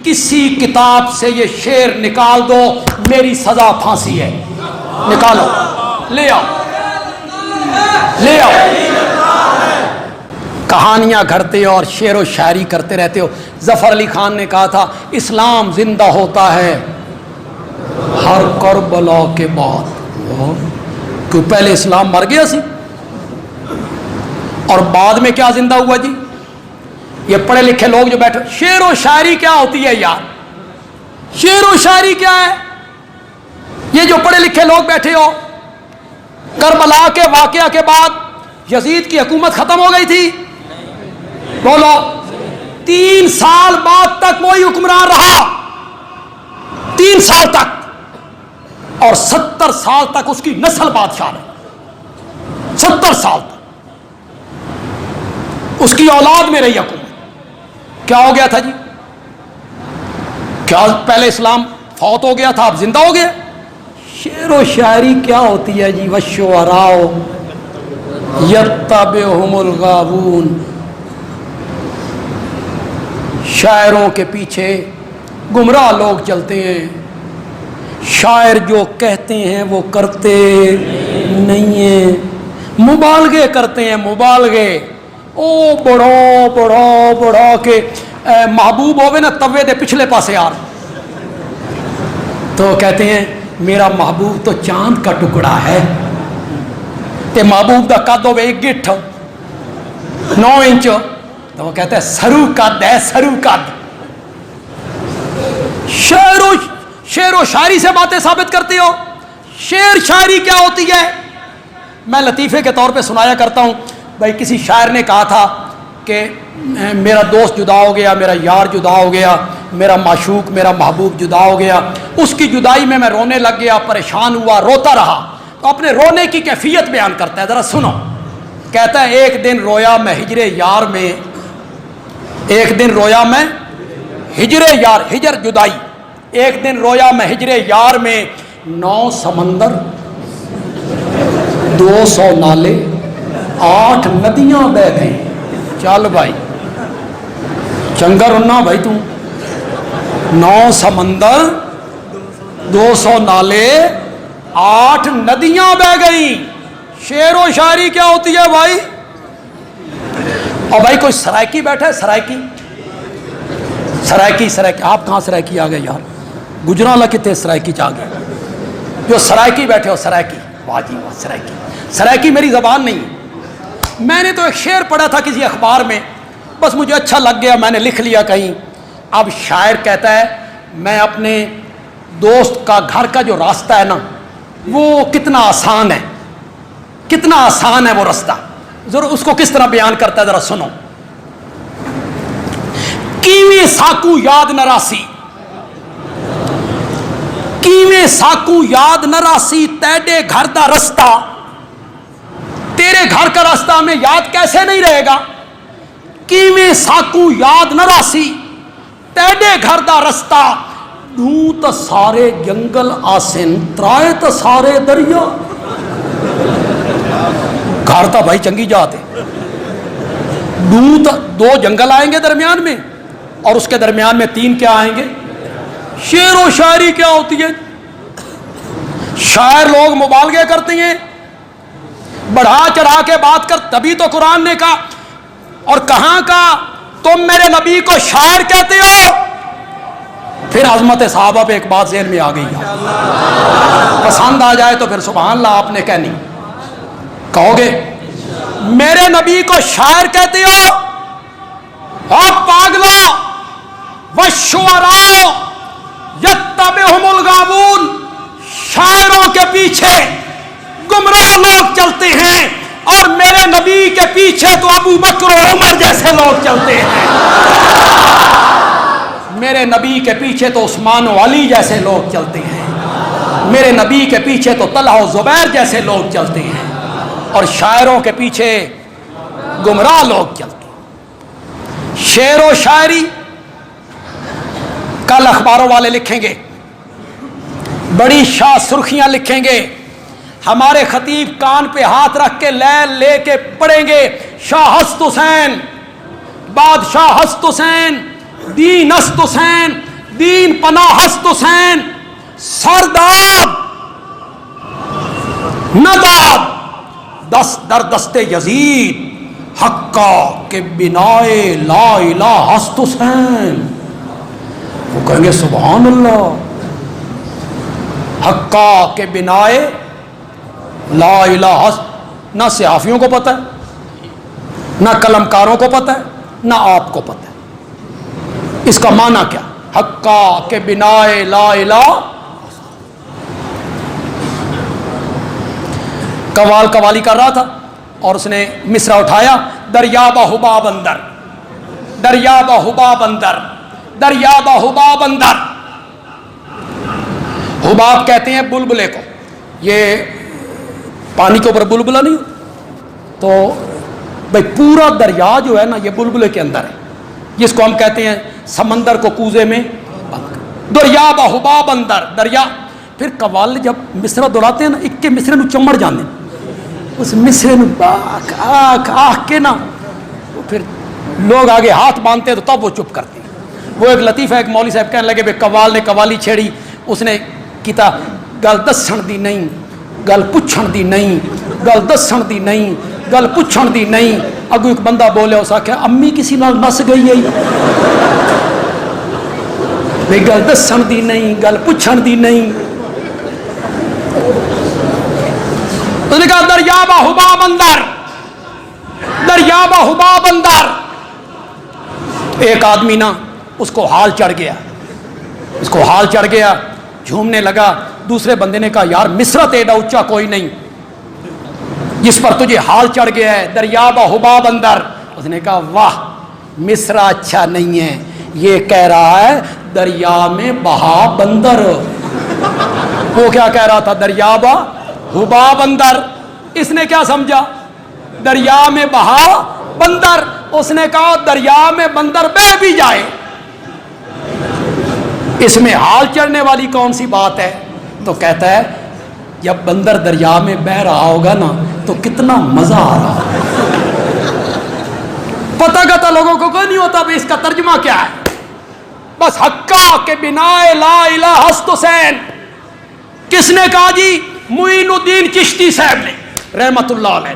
किसी किताब से ये शेर निकाल दो, मेरी सजा फांसी है। निकालो, ले आओ, ले आओ। कहानियां घड़ते हो और शेर व शायरी करते रहते हो। जफर अली खान ने कहा था, इस्लाम जिंदा होता है हर करबला के बाद। क्यों? पहले इस्लाम मर गया सी और बाद में क्या जिंदा हुआ जी? ये पढ़े लिखे लोग जो बैठे, शेर व शायरी क्या होती है यार? शेर व शायरी क्या है? ये जो पढ़े लिखे लोग बैठे हो, करबला के वाकया के बाद यजीद की हुकूमत खत्म हो गई थी, बोलो 3 साल बाद तक वही हुक्मरान रहा, 3 साल तक, और 70 साल तक उसकी नस्ल बादशाह रही। 70 साल तक उसकी औलाद में रही हुकूमत। क्या हो गया था जी? क्या पहले इस्लाम फौत हो गया था, अब जिंदा हो गया? शेर व शायरी क्या होती है जी? वशुअराओ यत्तबिहुमुल गावून। शायरों के पीछे गुमराह लोग चलते हैं। शायर जो कहते हैं वो करते नहीं हैं, मुबालगे करते हैं, मुबालगे। ओ बड़ो बड़ो बड़ो के महबूब होवे ना तवे दे पिछले पासे यार, तो कहते हैं मेरा महबूब तो चांद का टुकड़ा है, ते महबूब का कद होवे 1 गिठ 9 इंच, तो वो कहते हैं सरू कद है, सरू कद। शेर व शायरी से बातें साबित करते हो। शेर शायरी क्या होती है? मैं लतीफ़े के तौर पे सुनाया करता हूँ। भाई किसी शायर ने कहा था कि मेरा दोस्त जुदा हो गया, मेरा यार जुदा हो गया, मेरा माशूक मेरा महबूब जुदा हो गया, उसकी जुदाई में मैं रोने लग गया, परेशान हुआ, रोता रहा। तो अपने रोने की कैफियत बयान करता है, ज़रा सुनो। कहता है एक दिन रोया मैं हिजरे यार में, एक दिन रोया मैं हिजरे यार, हिजर जुदाई। एक दिन रोया मैं हिजरे यार में, 9 समंदर 200 नाले 8 नदियां बह गई। चल भाई चंगा रोना भाई तू। 9 समंदर 200 नाले 8 नदियां बह गई। शेर व शायरी क्या होती है भाई? और भाई कोई सरायकी बैठा है, सरायकी सरायकी सरायकी। आप कहाँ सरायकी आ गए यार? गुजराला कितने सरायकी आ गए जो सरायकी बैठे हो? सरायकी, वाह जी वाह। सरायकी, सरायकी मेरी जबान नहीं है। मैंने तो एक शेर पढ़ा था किसी अखबार में, बस मुझे अच्छा लग गया, मैंने लिख लिया कहीं। अब शायर कहता है मैं अपने दोस्त का घर का जो रास्ता है ना, वो कितना आसान है, कितना आसान है वो रास्ता। जरूर उसको किस तरह बयान करता है, जरा सुनो। कीवे साकू याद न रासी, कीवे साकू याद न रासी, तेरे घर का रास्ता, तेरे घर का रास्ता हमें याद कैसे नहीं रहेगा? कीवे साकू याद न रासी, तेरे घर का रास्ता, दूत सारे जंगल आसिन, त्राए तो सारे दरिया। घर तो भाई चंगी जात है, दूत 2 जंगल आएंगे दरमियान में, और उसके दरमियान में 3 क्या आएंगे? शेर व शायरी क्या होती है? शायर लोग मुबालगे करते हैं, बढ़ा चढ़ा के बात कर। तभी तो कुरान ने कहा, और कहां का तुम मेरे नबी को शायर कहते हो? फिर अजमत साहबा पे एक बात ज़हन में आ गई, पसंद आ जाए तो फिर सुभान अल्लाह आपने कहनी, कहोगे मेरे नबी को शायर कहते हो? और पागलो वशुअराओ यत्तबिहुमुल गावून। शायरों के पीछे गुमराह लोग चलते हैं, और मेरे नबी के पीछे तो अबू बकर और उमर जैसे लोग चलते हैं। मेरे नबी के पीछे तो उस्मान और अली जैसे लोग चलते हैं। मेरे नबी के पीछे तो तलहा और जुबैर जैसे लोग चलते हैं, और शायरों के पीछे गुमराह लोग चलते हैं। शेर व शायरी कल अखबारों वाले लिखेंगे, बड़ी शाह सुर्खियां लिखेंगे। हमारे खतीब कान पे हाथ रख के ले के पढ़ेंगे, शाह हस्त हुसैन, बादशाह हस्त हुसैन, दीन हस्त हुसैन, दीन पना हस्त हुसैन सरदाब नदाब दस दर दस्ते यजीद हक्का के बिनाए ला इला हस्त हुसैन। वो कहेंगे सुभान अल्लाह, हक्का के बिनाए ला इला हस्त। ना सियाफियों को पता है, ना कलमकारों को पता है, ना आपको पता है इसका माना क्या। हक्का के बिनाए ला इला। कवाल कवाली कर रहा था और उसने मिसरा उठाया, दरियाबा हुबाब अंदर, दरियाबा हुबाब अंदर, दरियाबा हुबाब अंदर। हुबाब कहते हैं बुलबुले को, ये पानी के ऊपर बुलबुला नहीं तो भाई पूरा दरिया जो है ना ये बुलबुले के अंदर है, जिसको हम कहते हैं समंदर को कूजे में बंद कर। दरियाबा हुबाब अंदर दरिया। फिर कवाल जब मिसरा दोहराते हैं ना, इक्के मिसरे ਨੂੰ चमड़ जाने, उस मिसरे आख के ना फिर लोग आगे हाथ बांधते तो तब वो चुप करते हैं। वो एक लतीफ़ा एक मौली साहब कहने लगे भाई कवाल ने कवाली छेड़ी, उसने किता गल दसन दी नहीं, गल पुछण दी नहीं, गल दसन दी नहीं, गल पुछण दी नहीं। अगू एक बंदा बोले, उस आख्या अम्मी किसी नाल नस गई है भाई, गल दसन दी नहीं, गल पुछण दी नहीं। उसने कहा दरियाबा हुबाब अंदर, दरियाबा हुबाब अंदर। एक आदमी ना उसको हाल चढ़ गया, उसको हाल चढ़ गया, झूमने लगा। दूसरे बंदे ने कहा यार मिसरा तेरा ऊंचा कोई नहीं जिस पर तुझे हाल चढ़ गया है, दरियाबा हुबाब अंदर। उसने कहा वाह मिसरा अच्छा नहीं है, ये कह रहा है दरिया में बहा बंदर। वो क्या कह रहा था, दरियाबा हुबाब अंदर। इसने क्या समझा, दरिया में बहा बंदर। उसने कहा दरिया में बंदर बह भी जाए, इसमें हाल चढ़ने वाली कौन सी बात है। तो कहता है जब बंदर दरिया में बह रहा होगा ना तो कितना मजा आ रहा है। पता कहता लोगों को कोई नहीं होता भाई इसका तर्जुमा क्या है। बस हक्का के बिनाए ला इला हस्त हुसैन। किसने कहा जी, मुईनुद्दीन चिश्ती साहब ने रहमतुल्लाह अलैह।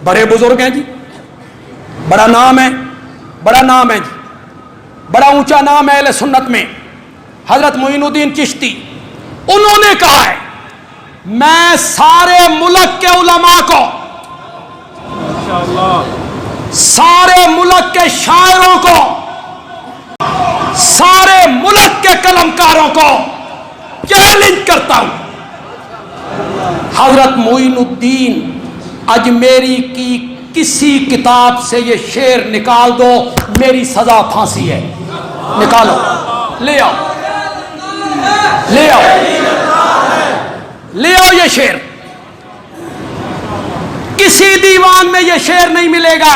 बड़े बुजुर्ग हैं जी, बड़ा नाम है, बड़ा नाम है जी, बड़ा ऊंचा नाम है अहले सुन्नत में, हजरत मुईनुद्दीन चिश्ती। उन्होंने कहा है मैं सारे मुल्क के उलमा को, सारे मुल्क के शायरों को, सारे मुल्क के कलमकारों को चैलेंज करता हूं, हजरत मुईनुद्दीन अजमेरी की किसी किताब से ये शेर निकाल दो, मेरी सजा फांसी है। निकालो, ले आओ, ले आओ, ले आओ ये शेर। किसी दीवान में ये शेर नहीं मिलेगा।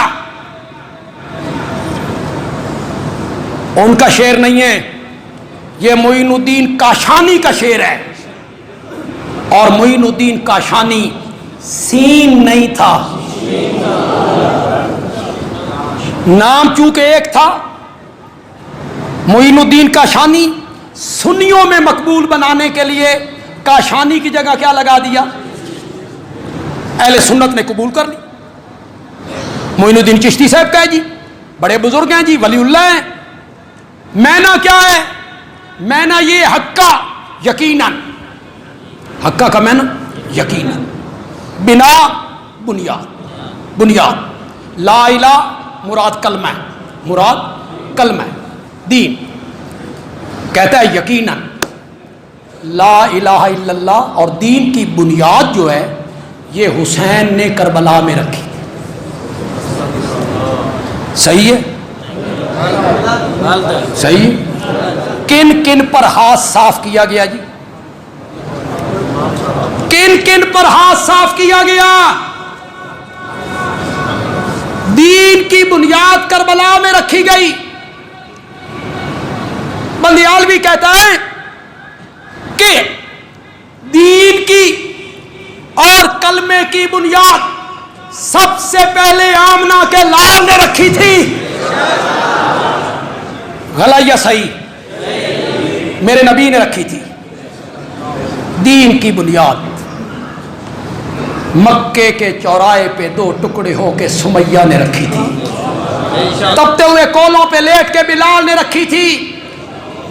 उनका शेर नहीं है, ये मुईनुद्दीन काशानी का शेर है। और मुईनुद्दीन काशानी सीन नहीं था, नाम चूंकि एक था। मुईनुद्दीन काशानी सुन्नियों में मकबूल बनाने के लिए काशानी की जगह क्या लगा दिया, अहले सुन्नत ने कबूल कर ली। मुईनुद्दीन चिश्ती साहब का है जी, बड़े बुजुर्ग हैं जी, वलीउल्लाह हैं। मैना क्या है, मैना ये हक्का यकीनन, हक्का का मैना यकीनन, बिना बुनियाद, बुनियाद, ला इला मुराद कलमा, मुराद कलमा दीन। कहता है यकीनन ला इलाहा इल्लल्लाह और दीन की बुनियाद जो है ये हुसैन ने करबला में रखी। सही है, सही। किन किन पर हाथ साफ किया गया जी, किन किन पर हाथ साफ किया गया। दीन की बुनियाद करबला में रखी गई। बंदियाल भी कहता है कि दीन की और कलमे की बुनियाद सबसे पहले आमना के लाल ने रखी थी। गलत या सही, मेरे नबी ने रखी थी। दीन की बुनियाद मक्के के चौराहे पे 2 टुकड़े होके सुमैया ने रखी थी। तपते हुए कोलों पे लेट के बिलाल ने रखी थी।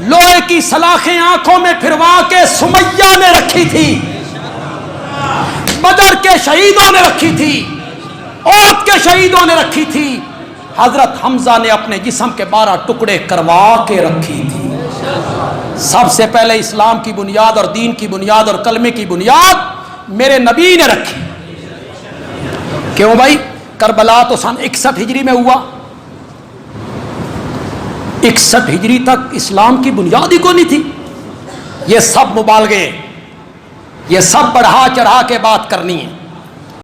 लोहे की सलाखें आंखों में फिरवा के सुमैया ने रखी थी। बदर के शहीदों ने रखी थी। औद के शहीदों ने रखी थी। हजरत हमजा ने अपने जिस्म के 12 टुकड़े करवा के रखी थी। सबसे पहले इस्लाम की बुनियाद और दीन की बुनियाद और कलमे की बुनियाद मेरे नबी ने रखी। क्यों भाई? करबला तो सन 61 हिजरी में हुआ। 61 हिजरी तक इस्लाम की बुनियाद ही को नहीं थी। ये सब मुबालगे, ये सब बढ़ा चढ़ा के बात करनी है।